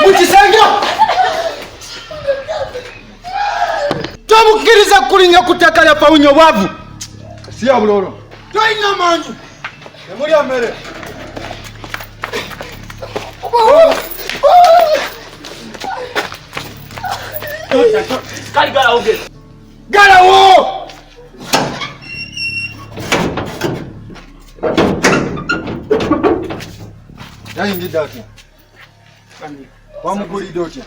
Mukisanga tomukiriza kulinnya ku ttaka lya pawunya obwavu si ya bulolo toyina maanyi emuli amere galawo yayingidde atya wamugulidde otya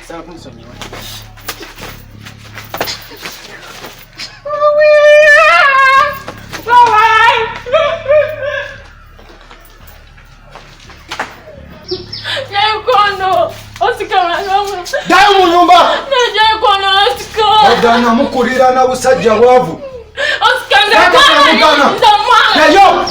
dayo mu nyumba odana mukulira na busajja bwavu nayo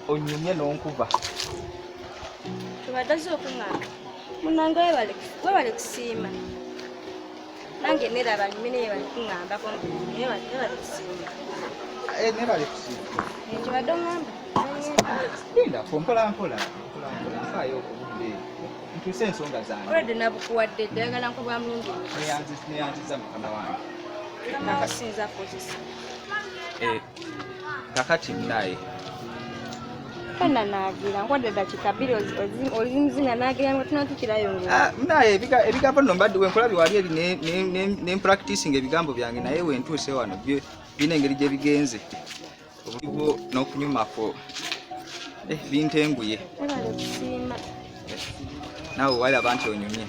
onyumye n'onkuba tubadde okungamba munange webale kusiima nange neraba nyume naye bali kungambako nebale kusiima nebale kusiima kibadde ongamba lindako mpolampola nfaayo okubudde ntuuse ensonga zange olwedde nabukuwadde ddagala nkubwa mulungi neyanziza mukama wange nawasinza kozesa kakati naye kana nagira nkwadde dakika bbiri olimuzinga nagira nga tunatukirayonga naye ebigambo nno mbadde wenkulabye wali eri nempracticing ebigambo byange naye wentuuse wano birina engeri gye bigenze obuliwo n'okunyumako bintenguye kusiima naawe walaba nti onyumye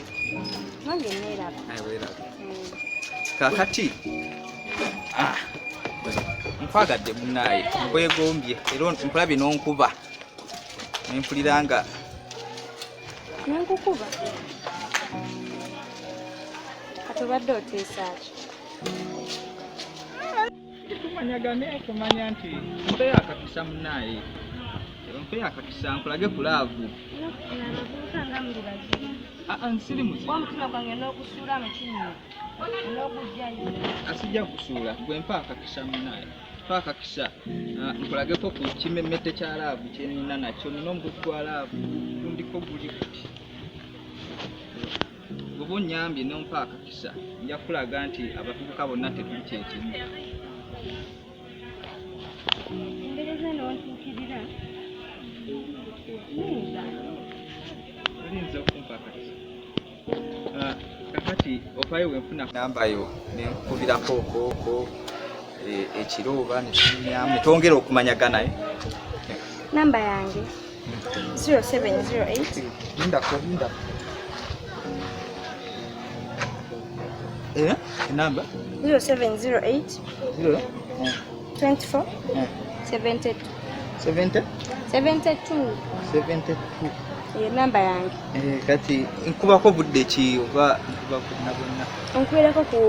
nange neeraba naye weeraba kakati nkwagadde munaaye nkwegombye era nkulabye n'onkuba nempulira nga nenkukuba katobadde oteesaaki tumanyagane kumanya nti mpeyo akakisa munaaye mpeyo akakisa nkulage ku laavu nsiri muzi omutima gwange n'okusuula mu kinnya n'okujjayo asijja kusuula gwe mpa akakisa munaaye mpa akakisa nkulageko ku kimemmete kya laavu kyenina nakyo nina omuguzi gwa laavu gundiko guli kuti bw'oba onnyambye nompa akakisa nja kulaga nti abavubuka bonna tetuli kyekimu embereza n'ontuukirira olinza okumpa akakisa kakati ofayo wenfuna nambayo nenkubirako okooko ekiro oba nekinyamwe tongera okumanyagana namba yange 0708 lindako enamba 0708 24 72 namba yange kati nkubako budde ki oba nkuba bonna bonna nkubirako ku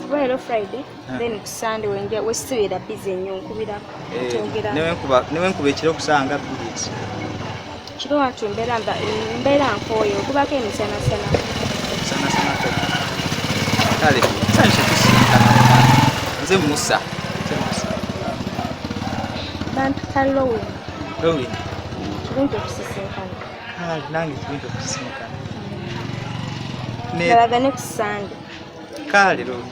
Friday Friday then ku Sunday wesibira busy nnyo nkubirako ntongera newe nkuba ekiro kusanga 2 Ekiro watu mbeera nkooye okubako emisana. Sana kale sanse tusinkana nze Musa Bantu kalowe Lowry kirungi okusisinkana. nange kirungi okusisinkana Nalagane ku Sande. kale Lowry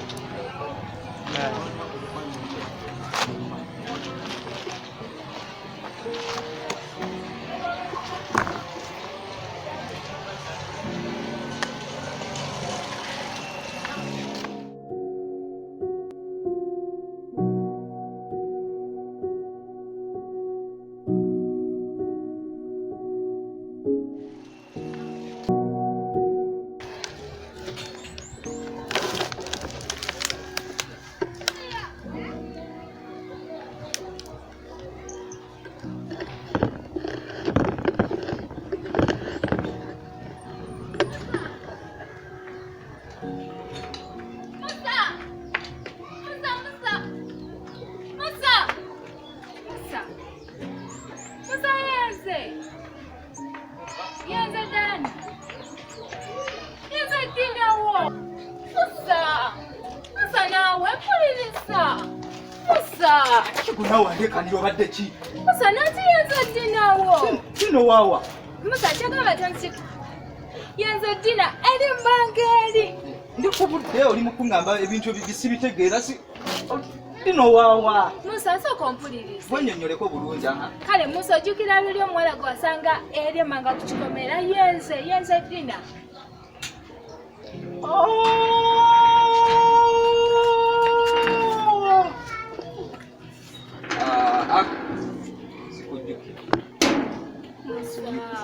Kunawa ndekani obadde ki? Musa nati yenza dinawo. Kino wawa. Musa chagala tansi. Yenza dina eri mbangeri. Ndikubudde oli mukungamba ebintu ebisibitegeera si kino wawa. Musa so kompuliriza. Bwenyonyoleko bulungi aha. Kale Musa jukira luli omwala gwasanga eri manga kukikomera yenza dina.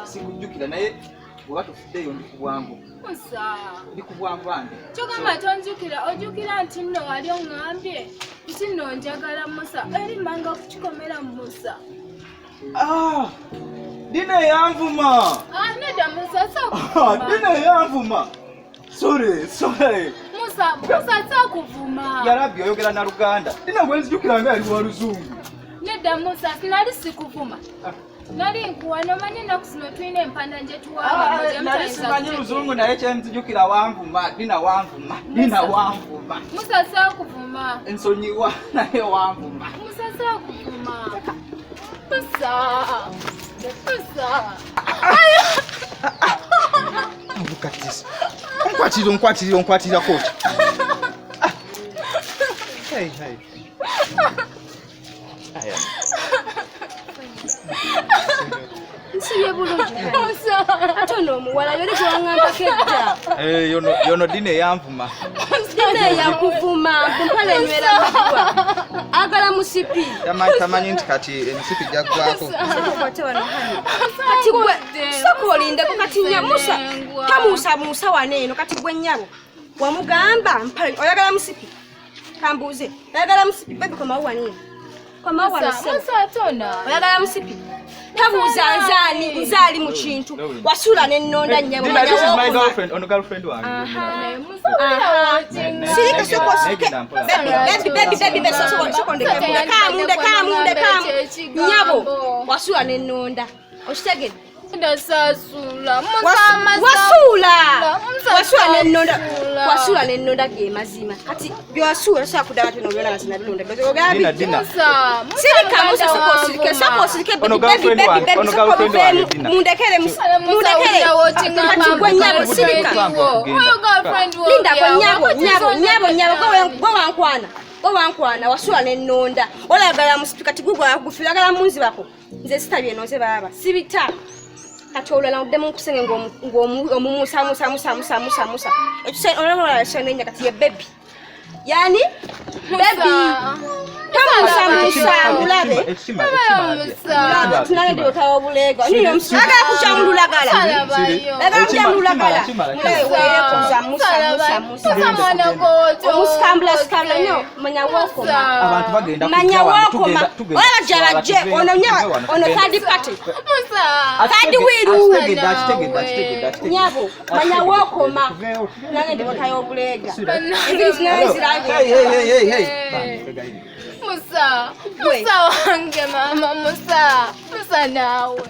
Sikujjukira naye bwe batufuddeyo ndi ku bwangu. Musa. Ndi ku bwangu ande. Kyogamba tonjukira ojukira nti nno wali oŋŋambye nti nno njagala Musa eri manga kukikomera Musa. Dina yanvuma. Nedda Musa sakuvuma. Dina yanvuma. Sorry. Musa sakuvuma. Yarabbi oyogera na Luganda. Dina bwe nzijukira nga yali wa Luzungu. Nedda Musa sinali sikuvuma. Nali nkuwa nomanyi nakusino twine empanda nje tuwaba nali simanyi Luzungu naye kyenzijukira wanvuma. Dina wanvuma. Musa sakuvuma. Ensonyiwa naye wanvuma. Musa sakuvuma. Musa. Mbukatisi. Onkwatirira kocha. Hey. Aya. Nsiye bulungi. Musa. Atono omuwala yali gwangamba kedda. Yono Dina yanvuma. Dina yakuvuma kumpale nywera mukwa. Agala musipi. Tamanyi nti kati emisipi jaggwako. Kati gwe sokolinde kati nyamusa. Tamusa waneeno kati gwe nyabo. Wamugamba mpale oyagala musipi. Kambuze. Oyagala musipi baby kwa mawa nini? Kwa mawa Musa atona. Oyagala musipi. Tabuza nzali mu kintu wasula n'ennonda nnyabo. This is my girlfriend, ono girlfriend wange. Sirika sokosike. Baby sokonde kamunde nyabo wasula n'ennonda. Okitegedde? Ndasasula. Wasula n'ennonda ge mazima. Kati byosula sakudaba teno byona nasina bilonda. Dina. Sirika Musa sokosike. Mundekere. Kati gwe nyabo sirika. Linda gwe nyabo gwe wankwana wasula n'ennonda. Olagala musipi kati gugwa yakugufira agala munzi bako. Nze sitabye noze baba. Sibita. Kati olala udemu kusenge ng'omumusa. Ekise olala shenenya kati ye baby. Yani baby. Tamusa ulabe. Tunane ndio tawo bulega. Niyo msaka kuchamulagala. Daga kuchamulagala. Wewe kuza musa. Mwana goto. Muskambla nyo manya woko. Abantu bagenda manya woko. Wala jaje ono third party. Musa. Third wheel. Tegeda. Nyabo manya woko ma. Nane ndio tawo bulega. Ingirizi nayo ziraje. Hey. Musa wange mama Musa nawe.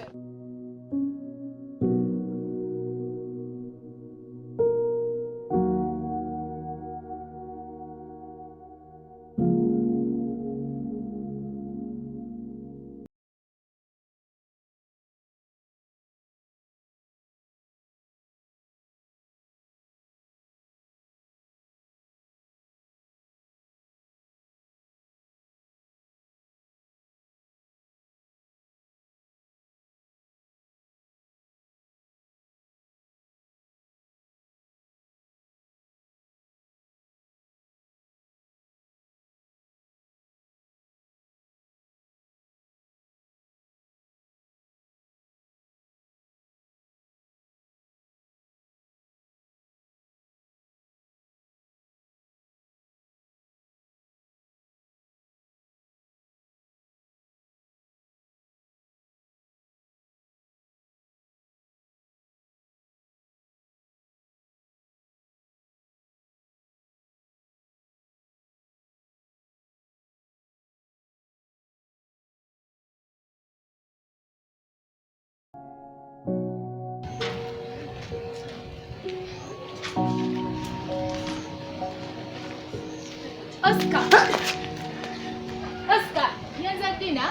Oscar, yenza dina.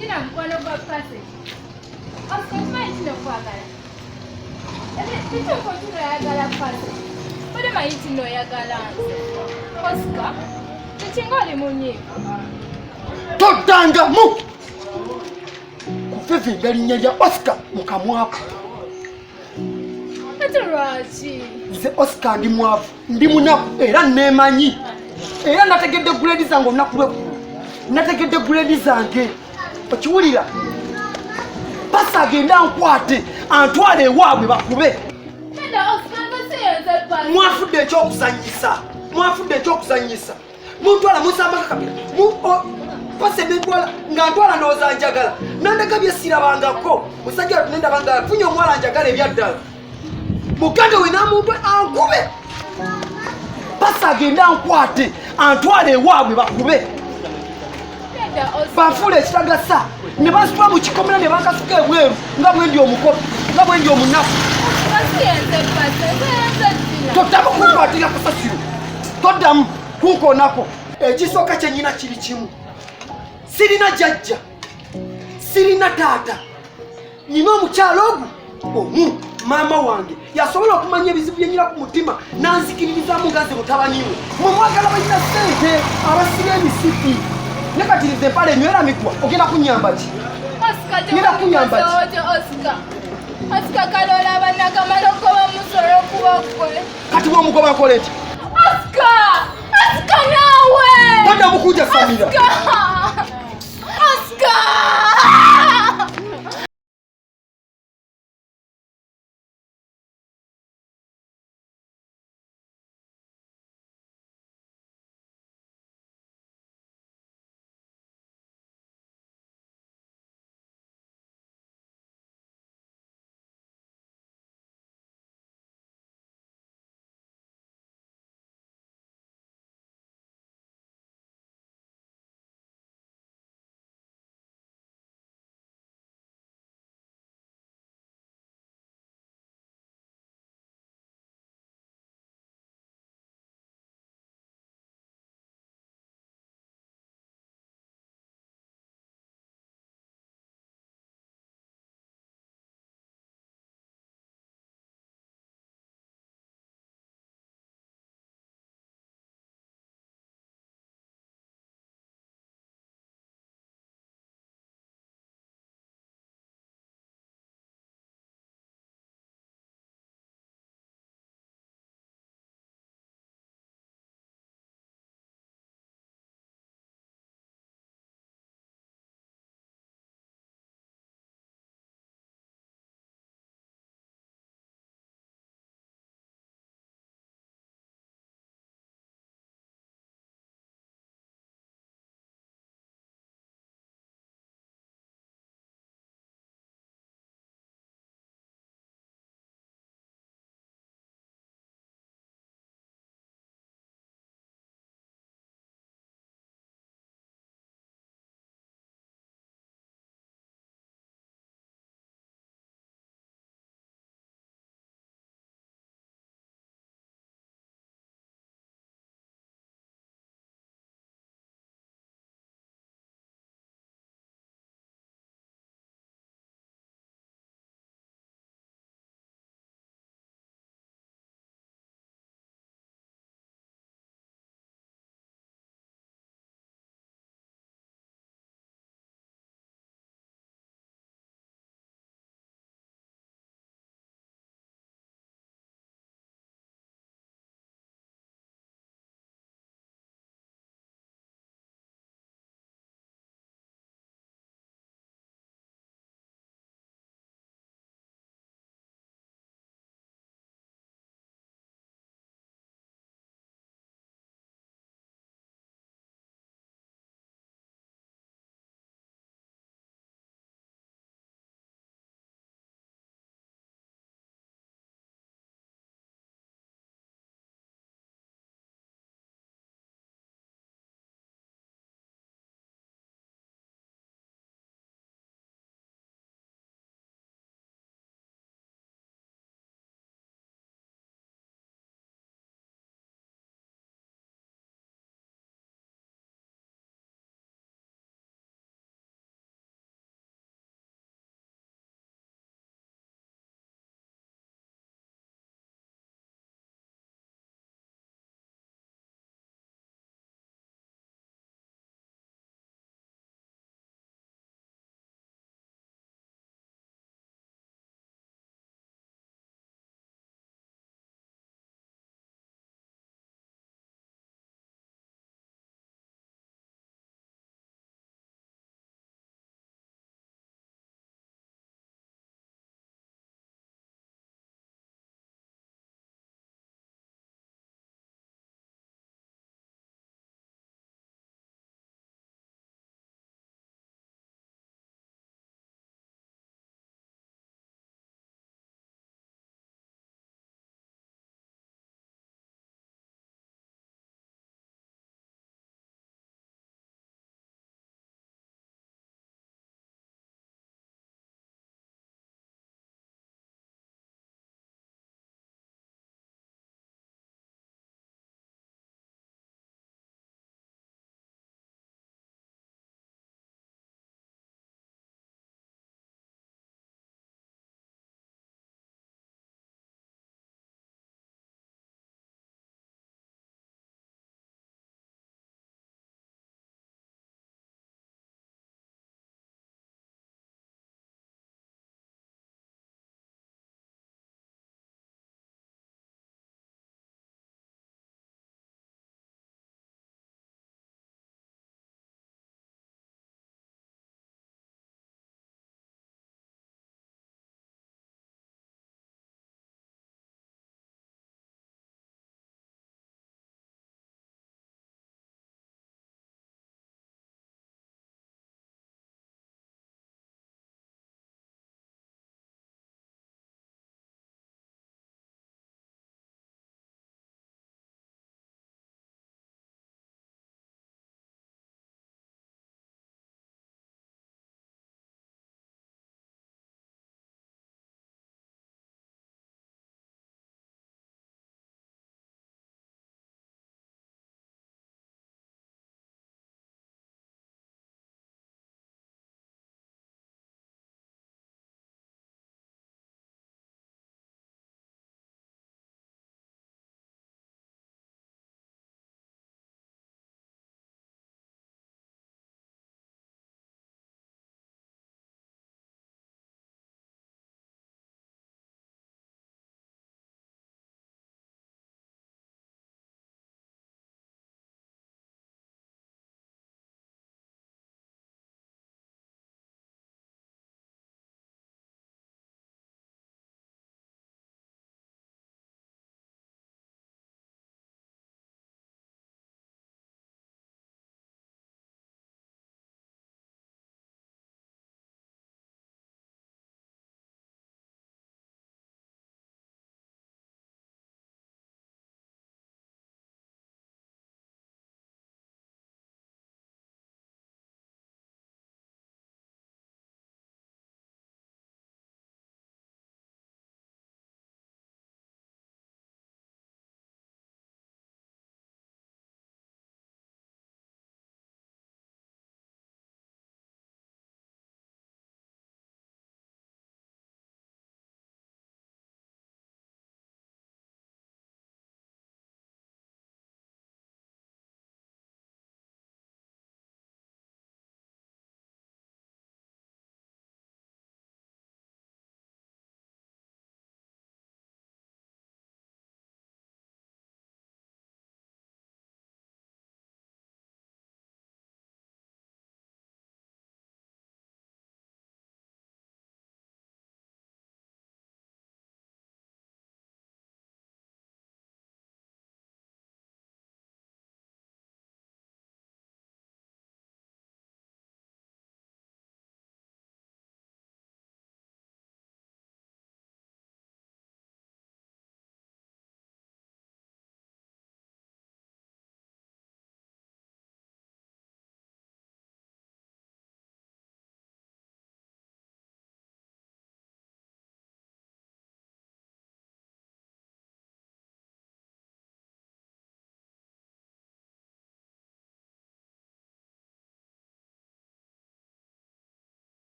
Dina mkono kwa pase. Oscar, maiti no kwagala. Tito kontino yagala pase. Bode maiti no yagala nze. Oscar, tichingoli munyi. Totanga mu. Kufefe ngalinya ya Oscar mukamwapo. Aturachi. Nze Oscar ndi mwavu, ndi munaku era nemanyi. Era nategedde grade zange onakulwe. Nategedde grade zange. Okiwulira? Pasa agenda nkwate, antwale ewaabwe bakube. Nenda Oscar baseyenze pase. Mwafudde ekyokusanyisa. Mwafudde ekyokusanyisa. Muntwala musamba kabira. Pase netwala nga ntwala ndowooza njagala. Nandagabye sirabangako. Musajja tunenda banga funye omwala njagala ebyaddala. Muganda we namuntu ankube. Pasa agenda nkwate, antwale ewaabwe bakube. Nenda Oscar. Banfuula ekitagasa. Ne basitula mu kikomera ne bakasuka ebweru nga bwe ndi omukopi, nga bwe ndi omunafu. Baseyenze pase. Baseyenze dina. Toddamu kunkwatira kasasiro. Toddamu kunkoonako. Ekisooka kyennyina kiri kimu. Sirina jjajja. Sirina taata. Nina omukyalo omu. Maama wange yasobola okumanya ebizibu byennyina ku mutima n'anzikiririzamu nga nze mutabaniwe. Mwe mwagala balina ssente abasira emisiki. Ne kati nze empale enywera migwa ogenda kunnyamba ki? Oscar, Ngenda kunyamba ki? Oscar. Oscar kalola banakamala okuba musolo okuba kwe. Kati bw'omugoba akola eki? Oscar! Oscar nawe! Toddamu kujja Samira. Oscar! Oscar!